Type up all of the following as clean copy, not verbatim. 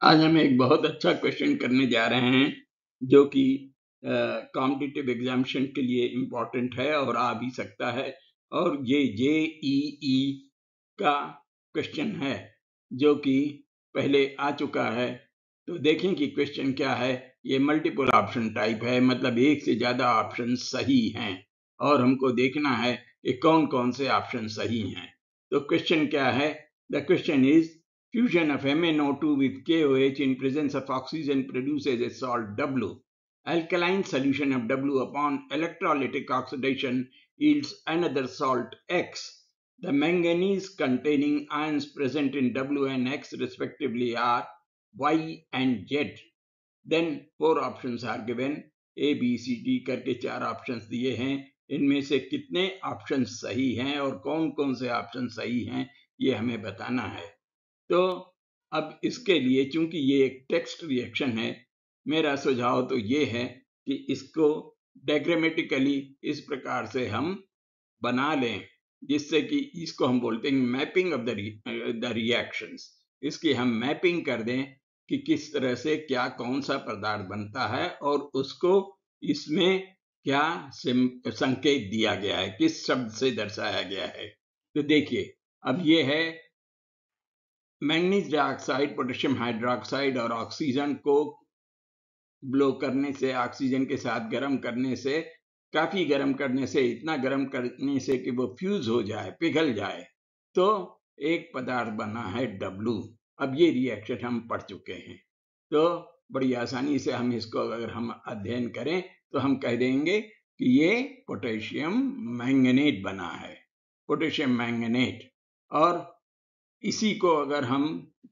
आज हम एक बहुत अच्छा क्वेश्चन करने जा रहे हैं जो कि कॉम्पिटिटिव एग्जामिनेशन के लिए इम्पोर्टेंट है और आ भी सकता है, और ये JEE का क्वेश्चन है जो कि पहले आ चुका है। तो देखें कि क्वेश्चन क्या है। ये मल्टीपल ऑप्शन टाइप है, मतलब एक से ज्यादा ऑप्शन सही हैं और हमको देखना है कि कौन कौन से ऑप्शन सही हैं। तो क्वेश्चन क्या है? The question is fusion of MnO2 with KOH in presence of oxygen produces a salt W. Alkaline solution of W upon electrolytic oxidation yields another salt X. The manganese containing ions present in W and X respectively are Y and Z. Then 4 options are given. A, B, C, D करके 4 options दिए हैं। इनमें से कितने options सही हैं और कौन कौन से options सही हैं ये हमें बताना है। तो अब इसके लिए, चूंकि ये एक टेक्स्ट रिएक्शन है, मेरा सुझाव तो ये है कि इसको डायग्रामेटिकली इस प्रकार से हम बना लें, जिससे कि इसको हम बोलते हैं मैपिंग ऑफ द रिएक्शंस। इसकी हम मैपिंग कर दें कि किस तरह से क्या कौन सा पदार्थ बनता है और उसको इसमें क्या संकेत दिया गया है, किस शब्द से दर्शाया गया है। तो देखिए, अब ये है मैंगनीज डाइऑक्साइड, पोटेशियम हाइड्रोक्साइड और ऑक्सीजन को ब्लो करने से, ऑक्सीजन के साथ गर्म करने से, काफी गर्म करने से, इतना गर्म करने से कि वो फ्यूज हो जाए, पिघल जाए, तो एक पदार्थ बना है डब्लू। अब ये रिएक्शन हम पढ़ चुके हैं, तो बड़ी आसानी से हम इसको अगर हम अध्ययन करें तो हम कह देंगे कि ये पोटेशियम मैंगनेट बना है, पोटेशियम मैंगनेट। और इसी को अगर हम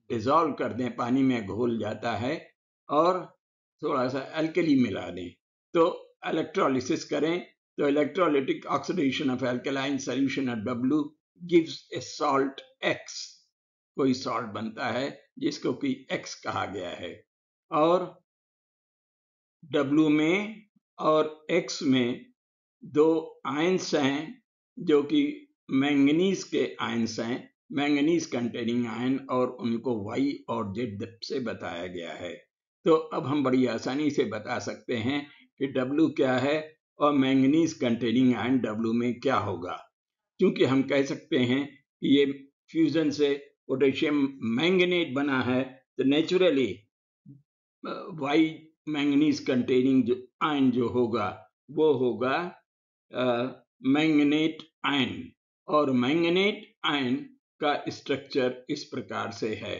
डिजॉल्व कर दें, पानी में घोल जाता है, और थोड़ा सा अल्कली मिला दें, तो इलेक्ट्रोलिसिस करें, तो electrolytic oxidation of alkaline solution of W gives A salt X। कोई सॉल्ट बनता है जिसको कि X कहा गया है, और W में और X में दो आयंस हैं जो कि मैंगनीज के आयंस हैं, मैंगनीज कंटेनिंग आयन, और उनको Y और Z से बताया गया है। तो अब हम बड़ी आसानी से बता सकते हैं कि W क्या है और मैंगनीज कंटेनिंग आयन W में क्या होगा। क्योंकि हम कह सकते हैं कि ये फ्यूजन से पोटेशियम मैंगनेट बना है, तो नेचुरली Y मैंगनीज कंटेनिंग जो आयन जो होगा वो होगा मैंगनेट आयन, और मैंगनेट आयन का स्ट्रक्चर इस प्रकार से है।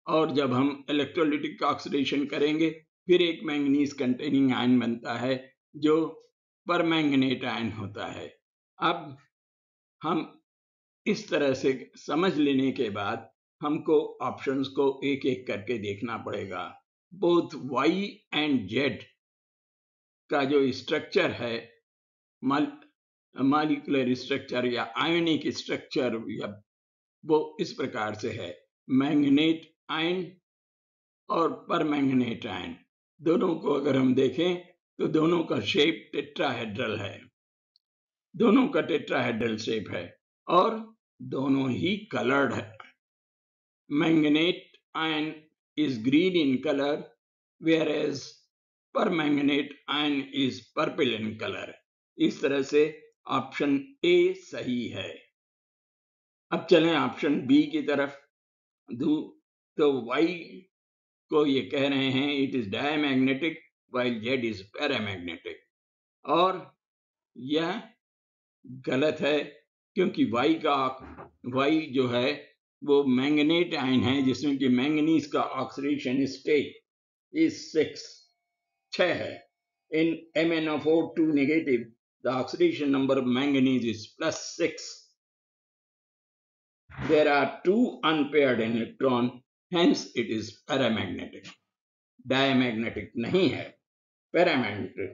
और जब हम इलेक्ट्रोलिटिक ऑक्सीडेशन करेंगे, फिर एक मैंगनीज कंटेनिंग आयन बनता है जो परमैंगनेट आयन होता है। अब हम इस तरह से समझ लेने के बाद हमको ऑप्शंस को एक एक करके देखना पड़ेगा। बोथ Y एंड Z का जो स्ट्रक्चर है, मॉलिक्यूलर स्ट्रक्चर या आयनिक स्ट्रक्चर, या वो इस प्रकार से है, मैंगनेट आयन और परमैंगनेट आयन। दोनों को अगर हम देखें तो दोनों का शेप टेट्राहेड्रल है, दोनों का टेट्राहेड्रल शेप है, और दोनों ही कलर्ड है। Manganate ion is green in colour, whereas permanganate ion is purple in colour. इस तरह से ऑप्शन ए सही है। अब चलें ऑप्शन बी की तरफ। तो Y को ये कह रहे हैं it is diamagnetic while Z is paramagnetic, और यह गलत है, क्योंकि Y जो है वो मैंगनेट आयन है, जिसमें कि मैंगनीज का ऑक्सीडेशन स्टेट इज 6 है। In MnO2 negative, the oxidation number of manganese is +6. There are 2 unpaired electrons, hence it is paramagnetic. Diamagnetic नहीं है, paramagnetic.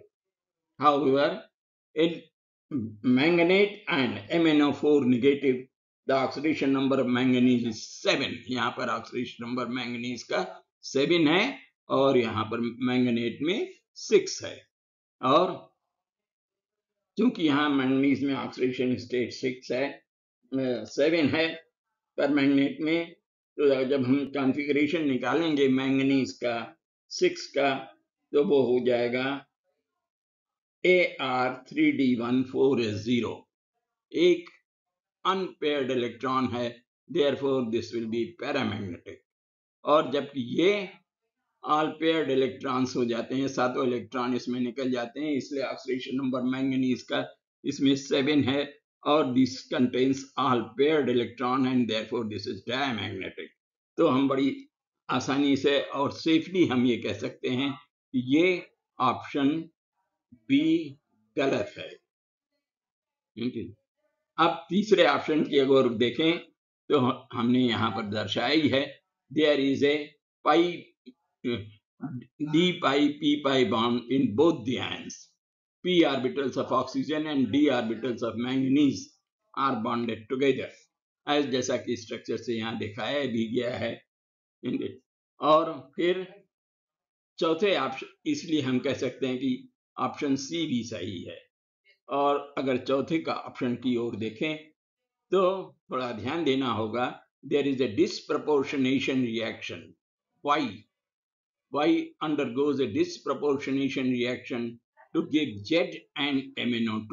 However, in manganate and MnO4 negative, the oxidation number of manganese is 7. यहाँ पर oxidation number manganese का 7 है, और यहाँ पर manganate में 6 है। और क्योंकि यहाँ मैंगनीज में ऑक्सीडेशन स्टेट 6 है, 7 है, पर मैंगनेट में तो जब हम कॉन्फ़िगरेशन निकालेंगे मैंगनीज का 6 का, तो वो हो जाएगा Ar3D14S0, एक अनपेयर्ड इलेक्ट्रॉन है, therefore this will be paramagnetic। और जबकि ये ऑल पेयर्ड इलेक्ट्रॉन्स हो जाते हैं, सातों इलेक्ट्रॉन इसमें निकल जाते हैं, इसलिए ऑक्सीडेशन नंबर मैंगनीज का इसमें 7 है, और this contains all paired electron and therefore this is diamagnetic. तो हम बड़ी आसानी से और सेफली हम ये कह सकते हैं कि ये ऑप्शन बी गलत है। अब तीसरे ऑप्शन की अगर देखें तो हमने यहां पर दर्शाई है, there is a pi d pi p pi bond in both the ions. P orbitals of oxygen and d orbitals of manganese are bonded together, as जैसा कि स्ट्रक्चर से यहाँ दिखाया भी गया है। और फिर चौथे ऑप्शन, इसलिए हम कह सकते हैं कि ऑप्शन सी भी सही है। और अगर चौथे का ऑप्शन की ओर देखें तो थोड़ा ध्यान देना होगा, there is a disproportionation reaction. Y undergoes a disproportionation reaction to give Z and MnO2।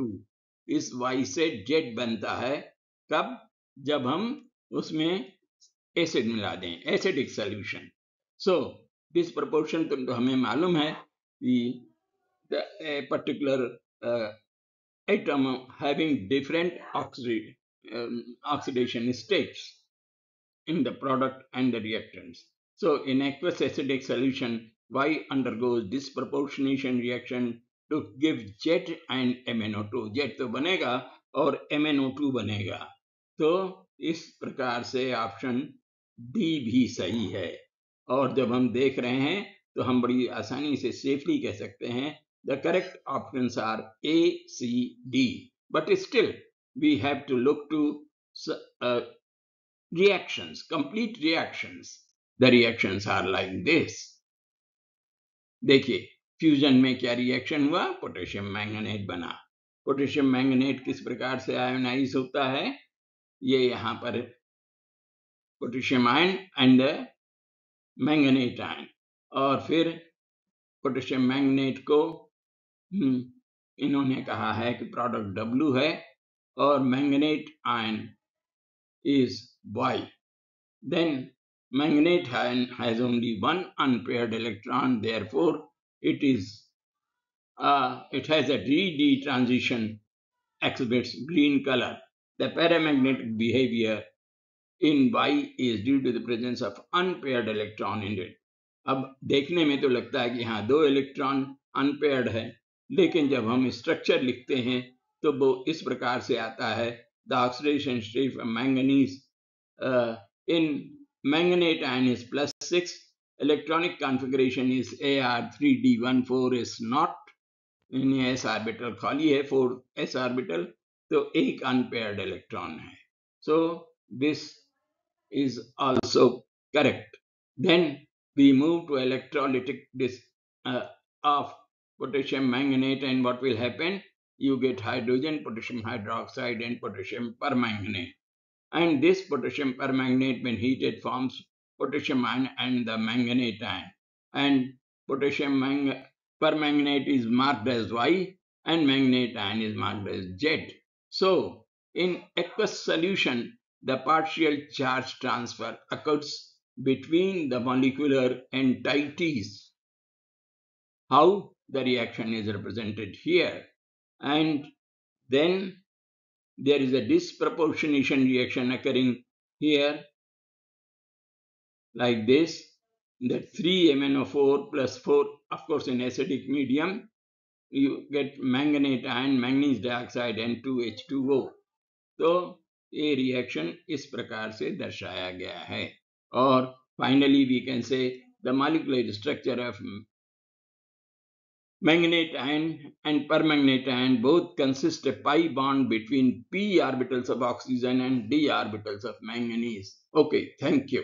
इस Y से Z बनता है कब? जब हम उसमें एसिड मिला दें, एसिडिक सॉल्यूशन। सो डिस्प्रपोर्शन तो हमें मालूम है कि a particular atom having different oxidation states in the product and the reactants. So in aqueous acidic solution, Y undergoes disproportionation reaction to give Z and MnO2। Z तो बनेगा और MnO2 बनेगा। तो इस प्रकार से ऑप्शन डी भी सही है। और जब हम देख रहे हैं तो हम बड़ी आसानी से सेफली कह सकते हैं the correct options are A, C, D। But still we have to look to reactions, complete reactions। The reactions are like this। देखिए फ्यूजन में क्या रिएक्शन हुआ, पोटेशियम मैंगनेट बना। पोटेशियम मैंगनेट किस प्रकार से आयोनाइज होता है, ये यहाँ पर potassium ion and manganate ion, और फिर पोटेशियम मैंगनेट को इन्होंने कहा है कि प्रोडक्ट W है, और manganate ion is Y। Then manganate ion has only one unpaired electron, therefore it has a d-d transition, exhibits green color। The paramagnetic behavior in Y is due to the presence of unpaired electron in it। अब देखने में तो लगता है कि हाँ 2 electron unpaired है, लेकिन जब हम स्ट्रक्चर लिखते हैं तो वो इस प्रकार से आता है, the oxidation state of manganese in manganate ion is +6, electronic configuration is Ar3D14S0, s orbital खाली है, 4s ऑर्बिटल, तो एक अनपेयर्ड इलेक्ट्रॉन है। So this is also correct। Then we move to electrolytic of potassium manganate, and what will happen? You get hydrogen, potassium hydroxide, and potassium permanganate। And this potassium permanganate, when heated, forms potassium ion and the manganate ion, and potassium permanganate is marked as Y and manganate ion is marked as Z। So in aqueous solution, the partial charge transfer occurs between the molecular entities, how the reaction is represented here, and then there is a disproportionation reaction occurring here like this, that 3MnO4 plus 4, of course in acidic medium you get manganate ion, manganese dioxide and 2H2O। तो ये reaction इस प्रकार से दर्शाया गया है। और finally we can see the molecular structure of manganate ion and permanganate ion both consist a pi bond between p orbitals of oxygen and d orbitals of manganese। Okay, thank you।